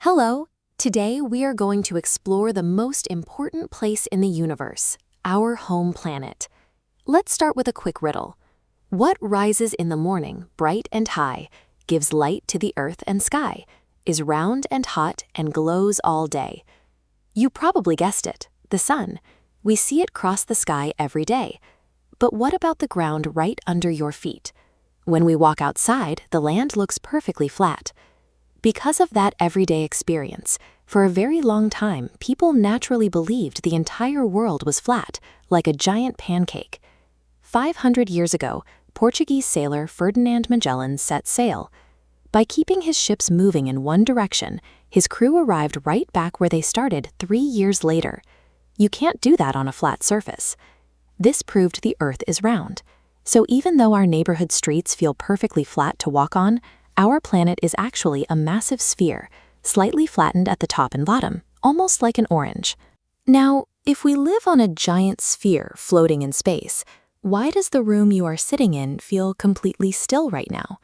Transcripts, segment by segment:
Hello! Today we are going to explore the most important place in the universe, our home planet. Let's start with a quick riddle. What rises in the morning, bright and high, gives light to the earth and sky, is round and hot and glows all day? You probably guessed it, the sun. We see it cross the sky every day. But what about the ground right under your feet? When we walk outside, the land looks perfectly flat. Because of that everyday experience, for a very long time, people naturally believed the entire world was flat, like a giant pancake. 500 years ago, Portuguese sailor Ferdinand Magellan set sail. By keeping his ships moving in one direction, his crew arrived right back where they started 3 years later. You can't do that on a flat surface. This proved the Earth is round. So even though our neighborhood streets feel perfectly flat to walk on, our planet is actually a massive sphere, slightly flattened at the top and bottom, almost like an orange. Now, if we live on a giant sphere floating in space, why does the room you are sitting in feel completely still right now?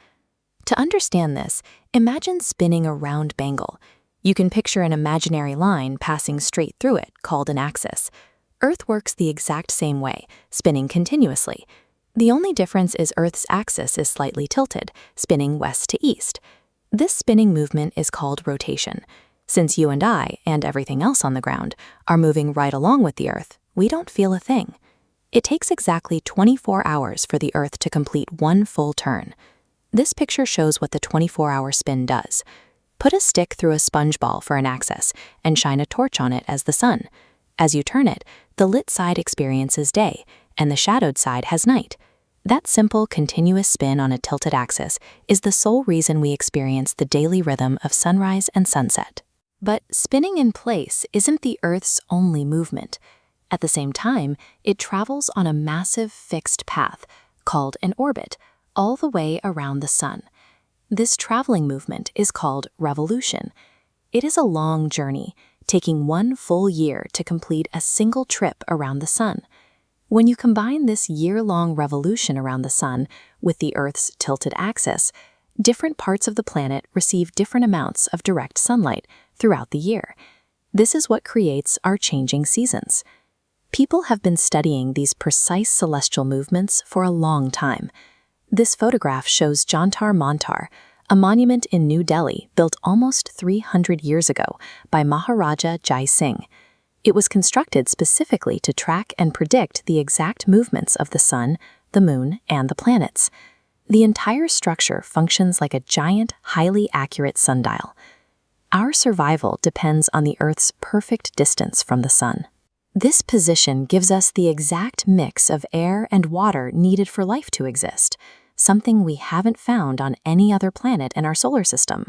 To understand this, imagine spinning a round bangle. You can picture an imaginary line passing straight through it, called an axis. Earth works the exact same way, spinning continuously. The only difference is Earth's axis is slightly tilted, spinning west to east. This spinning movement is called rotation. Since you and I, and everything else on the ground, are moving right along with the Earth, we don't feel a thing. It takes exactly 24 hours for the Earth to complete one full turn. This picture shows what the 24-hour spin does. Put a stick through a sponge ball for an axis and shine a torch on it as the sun. As you turn it, the lit side experiences day, and the shadowed side has night. That simple, continuous spin on a tilted axis is the sole reason we experience the daily rhythm of sunrise and sunset. But spinning in place isn't the Earth's only movement. At the same time, it travels on a massive fixed path, called an orbit, all the way around the sun. This traveling movement is called revolution. It is a long journey, taking 1 full year to complete a single trip around the sun. When you combine this year-long revolution around the sun with the Earth's tilted axis, different parts of the planet receive different amounts of direct sunlight throughout the year. This is what creates our changing seasons. People have been studying these precise celestial movements for a long time. This photograph shows Jantar Mantar, a monument in New Delhi built almost 300 years ago by Maharaja Jai Singh. It was constructed specifically to track and predict the exact movements of the sun, the moon, and the planets. The entire structure functions like a giant, highly accurate sundial. Our survival depends on the Earth's perfect distance from the sun. This position gives us the exact mix of air and water needed for life to exist, something we haven't found on any other planet in our solar system.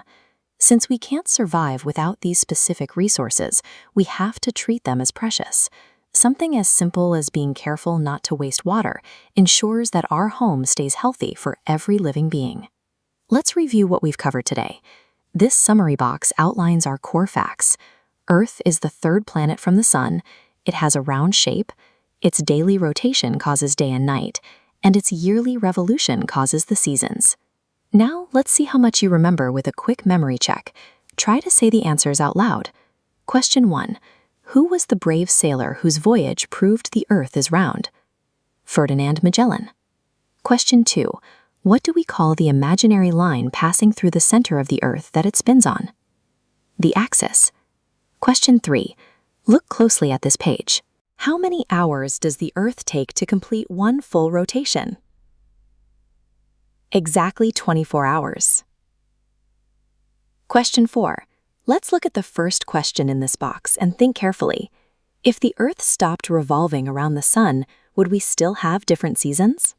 Since we can't survive without these specific resources, we have to treat them as precious. Something as simple as being careful not to waste water ensures that our home stays healthy for every living being. Let's review what we've covered today. This summary box outlines our core facts. Earth is the third planet from the sun, it has a round shape, its daily rotation causes day and night, and its yearly revolution causes the seasons. Now, let's see how much you remember with a quick memory check. Try to say the answers out loud. Question 1. Who was the brave sailor whose voyage proved the Earth is round? Ferdinand Magellan. Question 2. What do we call the imaginary line passing through the center of the Earth that it spins on? The axis. Question 3. Look closely at this page. How many hours does the Earth take to complete one full rotation? Exactly 24 hours. Question 4. Let's look at the first question in this box and think carefully. If the Earth stopped revolving around the sun, would we still have different seasons?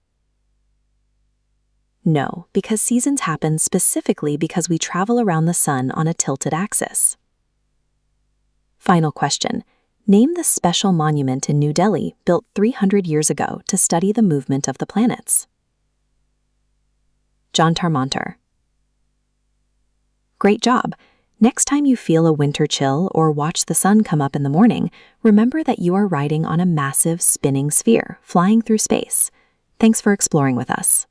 No, because seasons happen specifically because we travel around the sun on a tilted axis. Final question. Name the special monument in New Delhi built 300 years ago to study the movement of the planets. Jantar Mantar. Great job! Next time you feel a winter chill or watch the sun come up in the morning, remember that you are riding on a massive spinning sphere flying through space. Thanks for exploring with us.